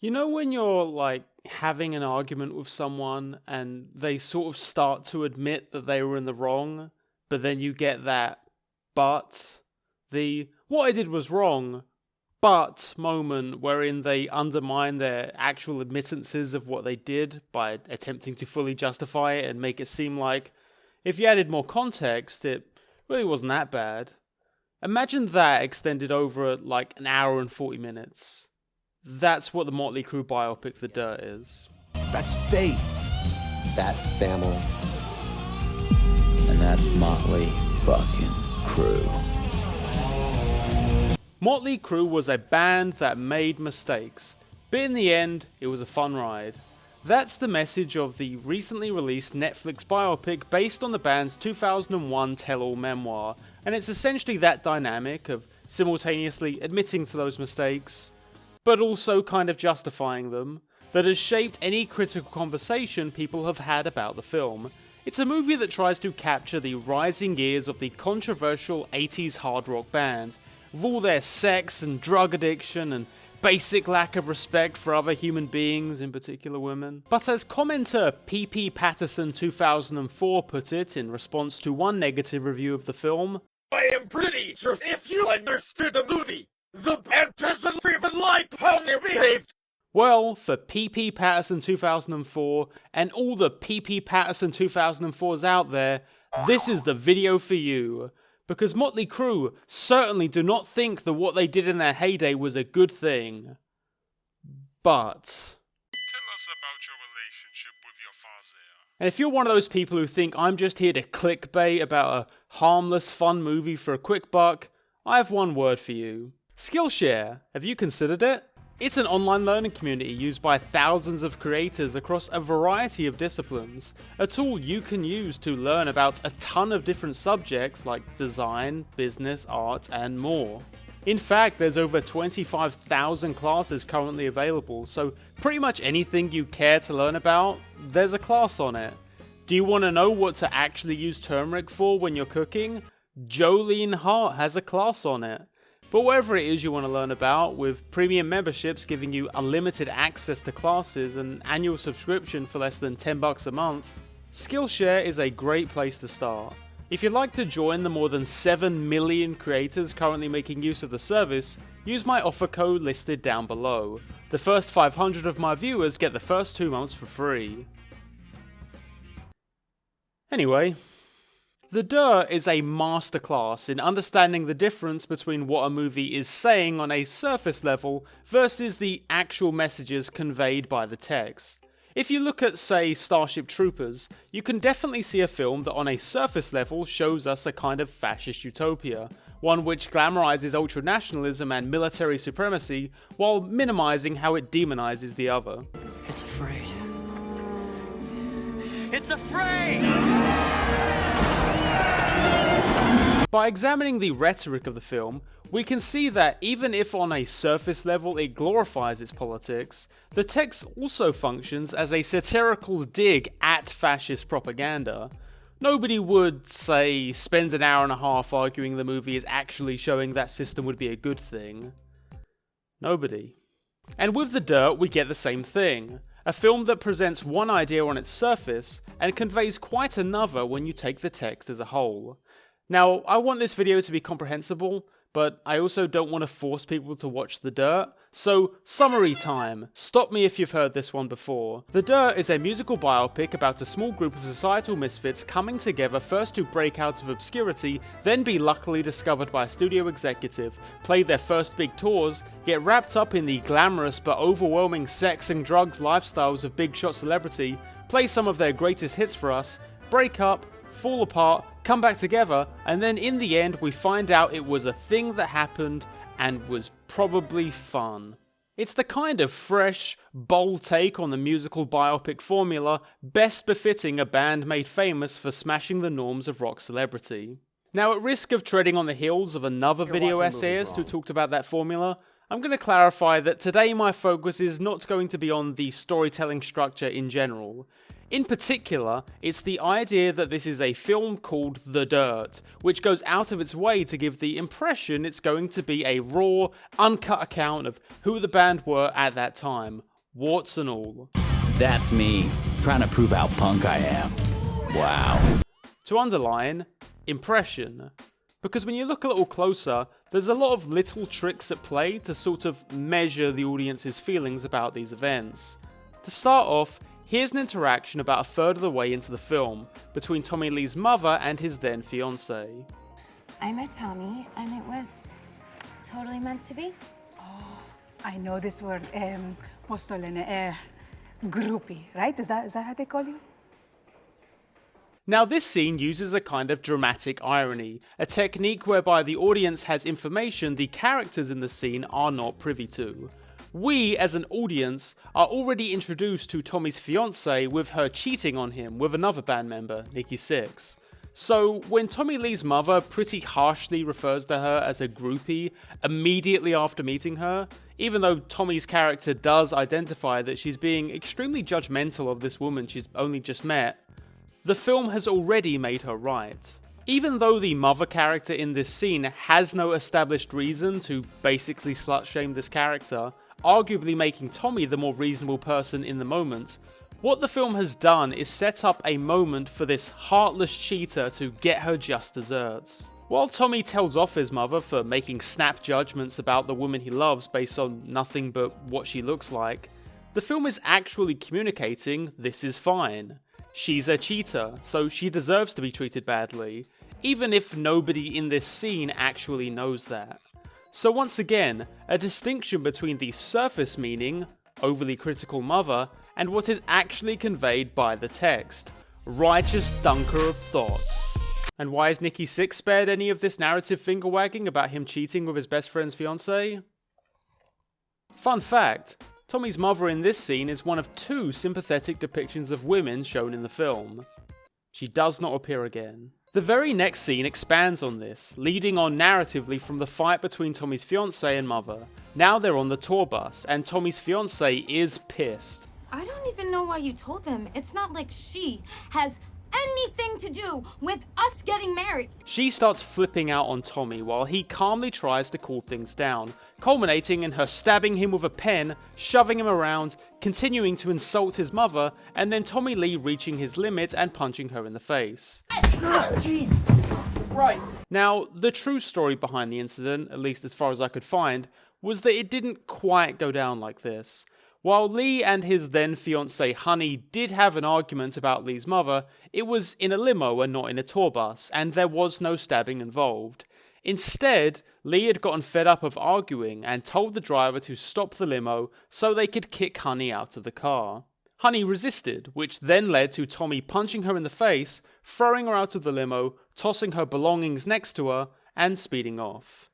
You know when you're like having an argument with someone and they sort of start to admit that they were in the wrong, but then you get that what I did was wrong, but moment wherein they undermine their actual admittances of what they did by attempting to fully justify it and make it seem like if you added more context, it really wasn't that bad. Imagine that extended over like an hour and 40 minutes. That's what the Mötley Crüe biopic The Dirt is. That's fate. That's family. And that's Mötley fucking Crüe. Mötley Crüe was a band that made mistakes, but in the end, it was a fun ride. That's the message of the recently released Netflix biopic based on the band's 2001 tell-all memoir, and it's essentially that dynamic of simultaneously admitting to those mistakes, but also kind of justifying them, that has shaped any critical conversation people have had about the film. It's a movie that tries to capture the rising years of the controversial 80s hard rock band, with all their sex and drug addiction and basic lack of respect for other human beings, in particular women. But as commenter PP Patterson 2004 put it in response to one negative review of the film, I am pretty sure if you understood the movie, the band doesn't even like how they behaved. Well, for PP Patterson 2004 and all the PP Patterson 2004s out there, this is the video for you. Because Mötley Crüe certainly do not think that what they did in their heyday was a good thing. But tell us about your relationship with your father. And if you're one of those people who think I'm just here to clickbait about a harmless, fun movie for a quick buck, I have one word for you. Skillshare. Have you considered it? It's an online learning community used by thousands of creators across a variety of disciplines, a tool you can use to learn about a ton of different subjects like design, business, art, and more. In fact, there's over 25,000 classes currently available, so pretty much anything you care to learn about, there's a class on it. Do you want to know what to actually use turmeric for when you're cooking? Jolene Hart has a class on it. But whatever it is you want to learn about, with premium memberships giving you unlimited access to classes and annual subscription for less than $10 a month, Skillshare is a great place to start. If you'd like to join the more than 7 million creators currently making use of the service, use my offer code listed down below. The first 500 of my viewers get the first 2 months for free. Anyway, The Dirt is a masterclass in understanding the difference between what a movie is saying on a surface level versus the actual messages conveyed by the text. If you look at, say, Starship Troopers, you can definitely see a film that on a surface level shows us a kind of fascist utopia, one which glamorizes ultranationalism and military supremacy while minimizing how it demonizes the other. It's afraid. It's afraid! By examining the rhetoric of the film, we can see that even if on a surface level it glorifies its politics, the text also functions as a satirical dig at fascist propaganda. Nobody would, say, spend an hour and a half arguing the movie is actually showing that system would be a good thing. Nobody. And with The Dirt, we get the same thing. A film that presents one idea on its surface and conveys quite another when you take the text as a whole. Now, I want this video to be comprehensible, but I also don't want to force people to watch The Dirt, so summary time. Stop me if you've heard this one before. The Dirt is a musical biopic about a small group of societal misfits coming together first to break out of obscurity, then be luckily discovered by a studio executive, play their first big tours, get wrapped up in the glamorous but overwhelming sex and drugs lifestyles of big shot celebrity, play some of their greatest hits for us, break up, fall apart, come back together, and then in the end we find out it was a thing that happened and was probably fun. It's the kind of fresh, bold take on the musical biopic formula best befitting a band made famous for smashing the norms of rock celebrity. Now, at risk of treading on the heels of another video essayist who talked about that formula, I'm going to clarify that today my focus is not going to be on the storytelling structure in general. In particular, it's the idea that this is a film called The Dirt, which goes out of its way to give the impression it's going to be a raw, uncut account of who the band were at that time, warts and all. That's me, trying to prove how punk I am. Wow. To underline, impression. Because when you look a little closer, there's a lot of little tricks at play to sort of measure the audience's feelings about these events. To start off, here's an interaction about a third of the way into the film between Tommy Lee's mother and his then fiancée. I met Tommy, and it was totally meant to be. I know this word, postolene, groupie, right? Is that how they call you? Now this scene uses a kind of dramatic irony, a technique whereby the audience has information the characters in the scene are not privy to. We, as an audience, are already introduced to Tommy's fiancée with her cheating on him with another band member, Nikki Sixx. So when Tommy Lee's mother pretty harshly refers to her as a groupie immediately after meeting her, even though Tommy's character does identify that she's being extremely judgmental of this woman she's only just met, the film has already made her right. Even though the mother character in this scene has no established reason to basically slut-shame this character, arguably making Tommy the more reasonable person in the moment, what the film has done is set up a moment for this heartless cheater to get her just desserts. While Tommy tells off his mother for making snap judgments about the woman he loves based on nothing but what she looks like, the film is actually communicating this is fine. She's a cheater, so she deserves to be treated badly, even if nobody in this scene actually knows that. So once again, a distinction between the surface meaning, overly critical mother, and what is actually conveyed by the text, righteous dunker of thoughts. And why is Nikki Sixx spared any of this narrative finger wagging about him cheating with his best friend's fiancée? Fun fact, Tommy's mother in this scene is one of 2 sympathetic depictions of women shown in the film. She does not appear again. The very next scene expands on this, leading on narratively from the fight between Tommy's fiancée and mother. Now they're on the tour bus, and Tommy's fiancée is pissed. I don't even know why you told him. It's not like she has anything to do with us getting married. She starts flipping out on Tommy while he calmly tries to cool things down, culminating in her stabbing him with a pen, shoving him around, continuing to insult his mother, and then Tommy Lee reaching his limit and punching her in the face. Jesus Christ. Now, the true story behind the incident, at least as far as I could find, was that it didn't quite go down like this. While Lee and his then fiancée Honey did have an argument about Lee's mother, it was in a limo and not in a tour bus, and there was no stabbing involved. Instead, Lee had gotten fed up of arguing and told the driver to stop the limo so they could kick Honey out of the car. Honey resisted, which then led to Tommy punching her in the face, throwing her out of the limo, tossing her belongings next to her, and speeding off.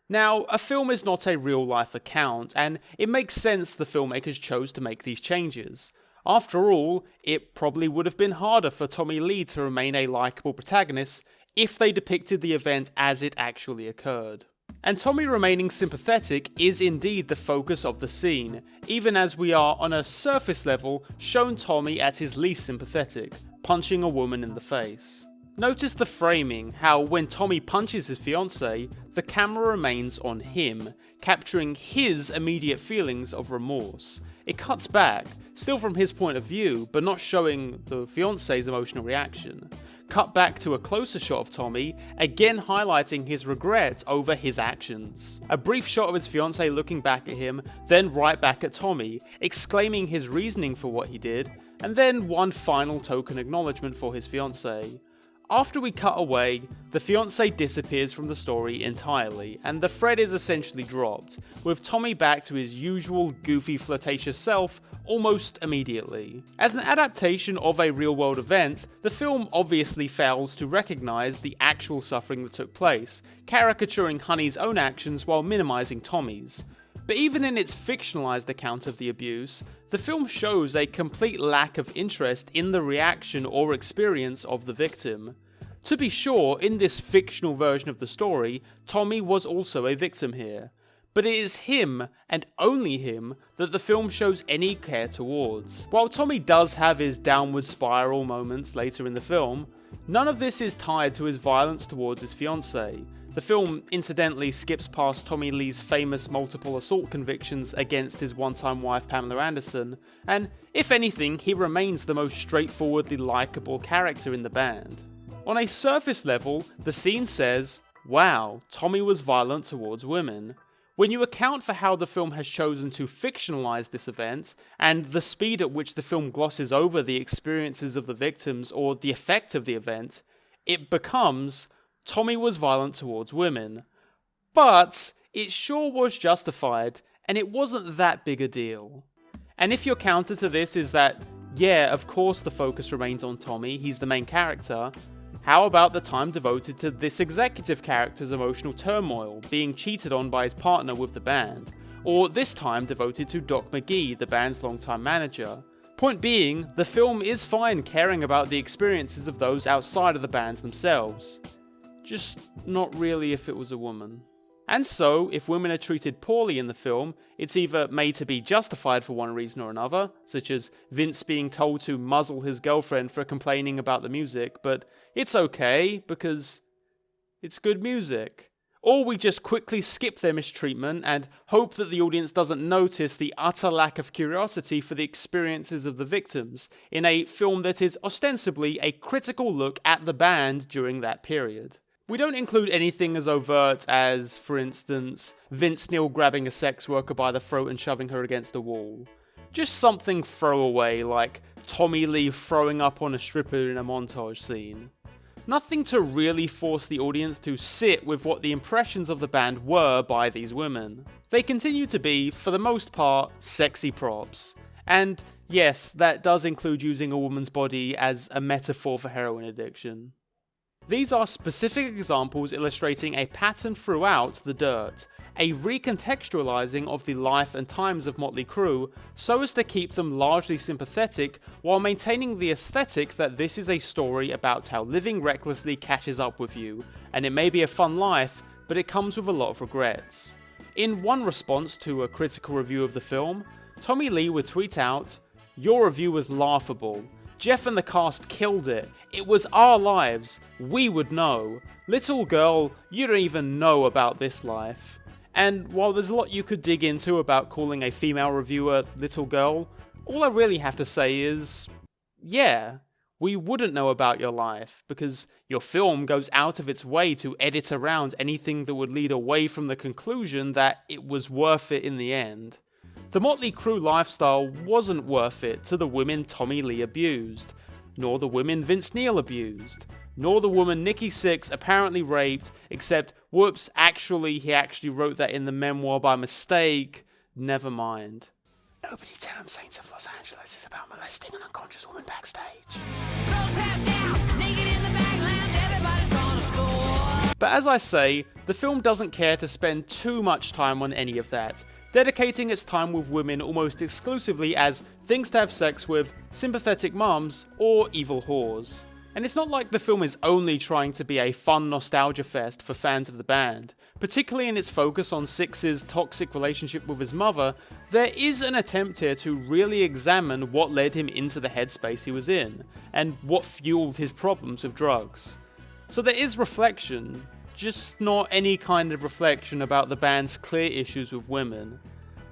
Now, a film is not a real-life account, and it makes sense the filmmakers chose to make these changes. After all, it probably would have been harder for Tommy Lee to remain a likeable protagonist if they depicted the event as it actually occurred. And Tommy remaining sympathetic is indeed the focus of the scene, even as we are on a surface level shown Tommy at his least sympathetic, punching a woman in the face. Notice the framing, how when Tommy punches his fiancée, the camera remains on him, capturing his immediate feelings of remorse. It cuts back, still from his point of view, but not showing the fiancée's emotional reaction. Cut back to a closer shot of Tommy, again highlighting his regret over his actions. A brief shot of his fiancée looking back at him, then right back at Tommy, exclaiming his reasoning for what he did, and then one final token acknowledgement for his fiancée. After we cut away, the fiancé disappears from the story entirely, and the thread is essentially dropped, with Tommy back to his usual goofy flirtatious self almost immediately. As an adaptation of a real-world event, the film obviously fails to recognise the actual suffering that took place, caricaturing Honey's own actions while minimising Tommy's. But even in its fictionalised account of the abuse, the film shows a complete lack of interest in the reaction or experience of the victim. To be sure, in this fictional version of the story, Tommy was also a victim here. But it is him, and only him, that the film shows any care towards. While Tommy does have his downward spiral moments later in the film, none of this is tied to his violence towards his fiancée. The film incidentally skips past Tommy Lee's famous multiple assault convictions against his one-time wife Pamela Anderson, and if anything, he remains the most straightforwardly likeable character in the band. On a surface level, the scene says, wow, Tommy was violent towards women. When you account for how the film has chosen to fictionalize this event, and the speed at which the film glosses over the experiences of the victims or the effect of the event, it becomes, Tommy was violent towards women. But it sure was justified, and it wasn't that big a deal. And if your counter to this is that, yeah, of course the focus remains on Tommy, he's the main character, how about the time devoted to this executive character's emotional turmoil, being cheated on by his partner with the band? Or this time devoted to Doc McGee, the band's longtime manager? Point being, the film is fine caring about the experiences of those outside of the bands themselves. Just not really if it was a woman. And so, if women are treated poorly in the film, it's either made to be justified for one reason or another, such as Vince being told to muzzle his girlfriend for complaining about the music, but it's okay because it's good music. Or we just quickly skip their mistreatment and hope that the audience doesn't notice the utter lack of curiosity for the experiences of the victims in a film that is ostensibly a critical look at the band during that period. We don't include anything as overt as, for instance, Vince Neil grabbing a sex worker by the throat and shoving her against a wall. Just something throwaway like Tommy Lee throwing up on a stripper in a montage scene. Nothing to really force the audience to sit with what the impressions of the band were by these women. They continue to be, for the most part, sexy props. And yes, that does include using a woman's body as a metaphor for heroin addiction. These are specific examples illustrating a pattern throughout The Dirt, a recontextualizing of the life and times of Mötley Crüe so as to keep them largely sympathetic while maintaining the aesthetic that this is a story about how living recklessly catches up with you, and it may be a fun life, but it comes with a lot of regrets. In one response to a critical review of the film, Tommy Lee would tweet out, "Your review was laughable. Jeff and the cast killed it. It was our lives. We would know. Little girl, you don't even know about this life." And while there's a lot you could dig into about calling a female reviewer little girl, all I really have to say is, yeah, we wouldn't know about your life, because your film goes out of its way to edit around anything that would lead away from the conclusion that it was worth it in the end. The Mötley Crüe lifestyle wasn't worth it to the women Tommy Lee abused, nor the women Vince Neil abused, nor the woman Nikki Sixx apparently raped, except, whoops, he actually wrote that in the memoir by mistake. Never mind. Nobody tell him Saints of Los Angeles is about molesting an unconscious woman backstage. But as I say, the film doesn't care to spend too much time on any of that, dedicating its time with women almost exclusively as things to have sex with, sympathetic mums, or evil whores. And it's not like the film is only trying to be a fun nostalgia fest for fans of the band. Particularly in its focus on Sixx's toxic relationship with his mother, there is an attempt here to really examine what led him into the headspace he was in, and what fueled his problems with drugs. So there is reflection, just not any kind of reflection about the band's clear issues with women.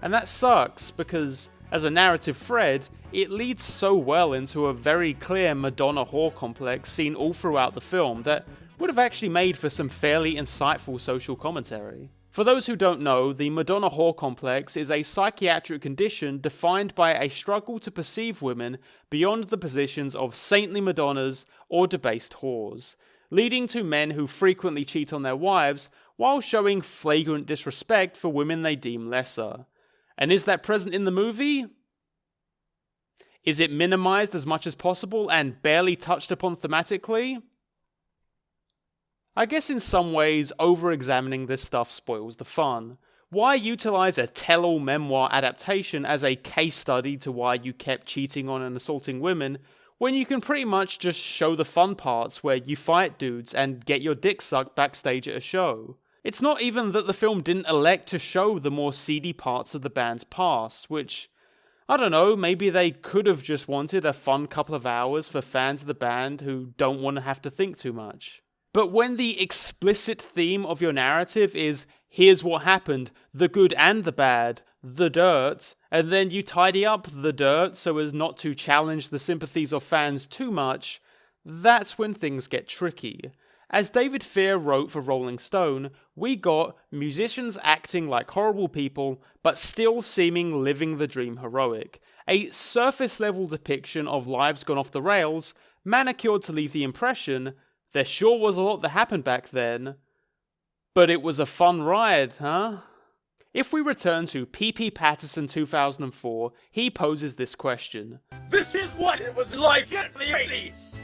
And that sucks, because as a narrative thread, it leads so well into a very clear Madonna whore complex seen all throughout the film that would have actually made for some fairly insightful social commentary. For those who don't know, the Madonna whore complex is a psychiatric condition defined by a struggle to perceive women beyond the positions of saintly Madonnas or debased whores, leading to men who frequently cheat on their wives while showing flagrant disrespect for women they deem lesser. And is that present in the movie? Is it minimized as much as possible and barely touched upon thematically? I guess in some ways, over-examining this stuff spoils the fun. Why utilize a tell-all memoir adaptation as a case study to why you kept cheating on and assaulting women, when you can pretty much just show the fun parts where you fight dudes and get your dick sucked backstage at a show? It's not even that the film didn't elect to show the more seedy parts of the band's past, which, I don't know, maybe they could have just wanted a fun couple of hours for fans of the band who don't want to have to think too much. But when the explicit theme of your narrative is, here's what happened, the good and the bad, the dirt, and then you tidy up the dirt so as not to challenge the sympathies of fans too much, that's when things get tricky. As David Fear wrote for Rolling Stone, we got musicians acting like horrible people, but still seeming living the dream heroic. A surface level depiction of lives gone off the rails, manicured to leave the impression there sure was a lot that happened back then, but it was a fun ride, huh? If we return to P.P. Patterson 2004, he poses this question. This is what it was like in the 80s.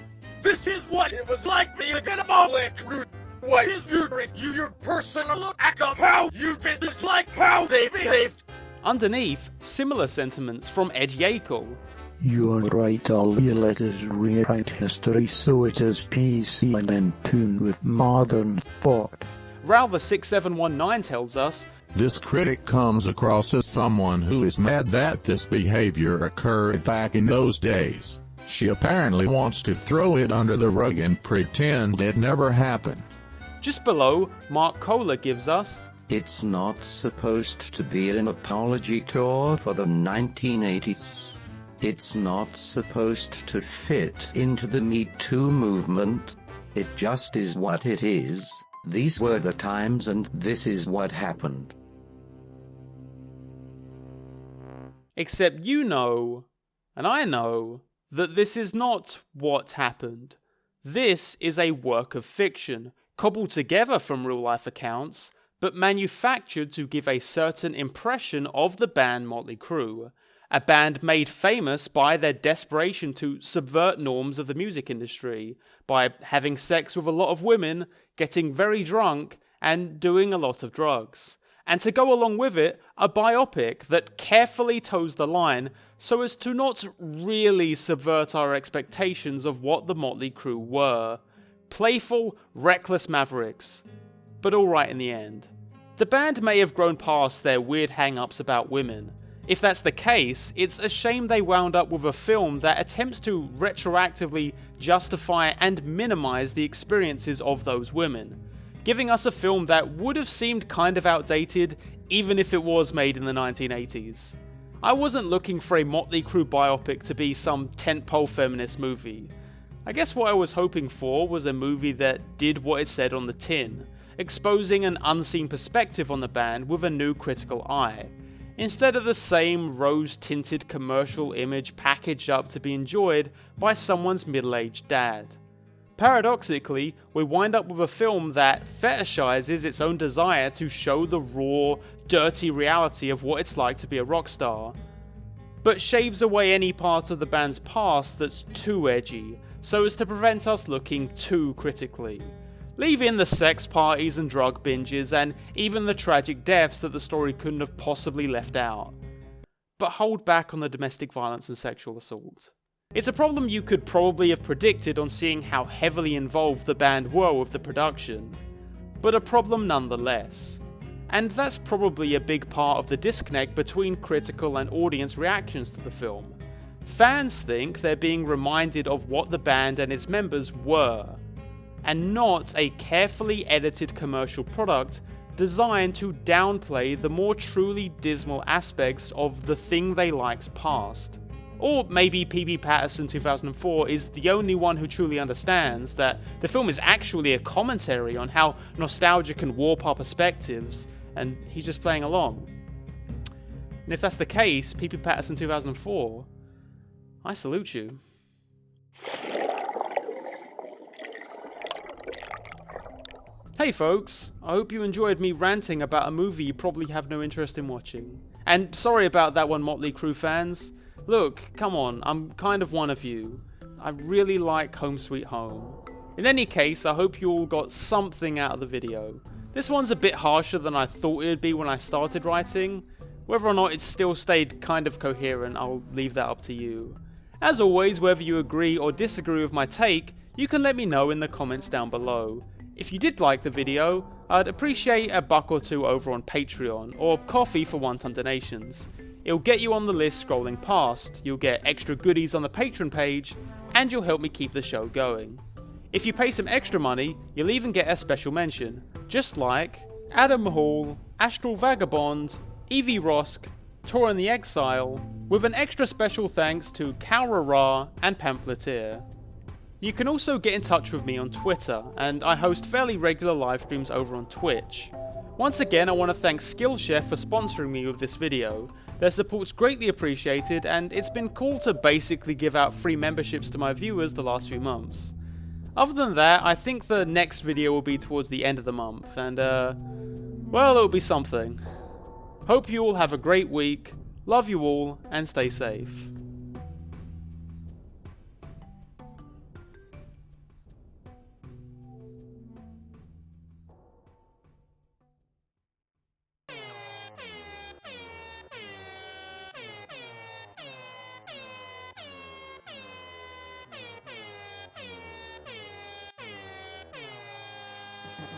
This is what it was like being a Mötley Crüe. What is your personal act of how you did it, like how they behaved? Underneath, similar sentiments from Ed Yakel. You're right, all we let is rewrite history so it is PC and in tune with modern thought. Ralva6719 tells us, this critic comes across as someone who is mad that this behavior occurred back in those days. She apparently wants to throw it under the rug and pretend it never happened. Just below, Mark Kohler gives us, it's not supposed to be an apology tour for the 1980s. It's not supposed to fit into the Me Too movement. It just is what it is. These were the times and this is what happened. Except you know, and I know, that this is not what happened. This is a work of fiction, cobbled together from real-life accounts, but manufactured to give a certain impression of the band Mötley Crüe, a band made famous by their desperation to subvert norms of the music industry, by having sex with a lot of women, getting very drunk, and doing a lot of drugs. And to go along with it, a biopic that carefully toes the line so as to not really subvert our expectations of what the Mötley Crüe were. Playful, reckless mavericks, but alright in the end. The band may have grown past their weird hang-ups about women. If that's the case, it's a shame they wound up with a film that attempts to retroactively justify and minimize the experiences of those women, giving us a film that would have seemed kind of outdated even if it was made in the 1980s. I wasn't looking for a Mötley Crüe biopic to be some tentpole feminist movie. I guess what I was hoping for was a movie that did what it said on the tin, exposing an unseen perspective on the band with a new critical eye, instead of the same rose-tinted commercial image packaged up to be enjoyed by someone's middle-aged dad. Paradoxically, we wind up with a film that fetishizes its own desire to show the raw, dirty reality of what it's like to be a rock star, but shaves away any part of the band's past that's too edgy, so as to prevent us looking too critically. Leave in the sex parties and drug binges and even the tragic deaths that the story couldn't have possibly left out, but hold back on the domestic violence and sexual assault. It's a problem you could probably have predicted on seeing how heavily involved the band were with the production, but a problem nonetheless. And that's probably a big part of the disconnect between critical and audience reactions to the film. Fans think they're being reminded of what the band and its members were, and not a carefully edited commercial product designed to downplay the more truly dismal aspects of the thing they like's past. Or maybe P.P. Patterson 2004 is the only one who truly understands that the film is actually a commentary on how nostalgia can warp our perspectives, and he's just playing along. And if that's the case, P.P. Patterson 2004, I salute you. Hey folks, I hope you enjoyed me ranting about a movie you probably have no interest in watching. And sorry about that one, Mötley Crüe fans. Look, come on, I'm kind of one of you. I really like Home Sweet Home. In any case, I hope you all got something out of the video. This one's a bit harsher than I thought it would be when I started writing. Whether or not it still stayed kind of coherent, I'll leave that up to you. As always, whether you agree or disagree with my take, you can let me know in the comments down below. If you did like the video, I'd appreciate a buck or two over on Patreon, or coffee for one-time donations. It'll get you on the list scrolling past, you'll get extra goodies on the Patreon page, and you'll help me keep the show going. If you pay some extra money, you'll even get a special mention, just like Adam Hall, Astral Vagabond, Evie Rosk, Torin the Exile, with an extra special thanks to Kaura Ra and Pamphleteer. You can also get in touch with me on Twitter, and I host fairly regular live streams over on Twitch. Once again, I want to thank Skillshare for sponsoring me with this video. Their support's greatly appreciated, and it's been cool to basically give out free memberships to my viewers the last few months. Other than that, I think the next video will be towards the end of the month, and well, it'll be something. Hope you all have a great week, love you all, and stay safe.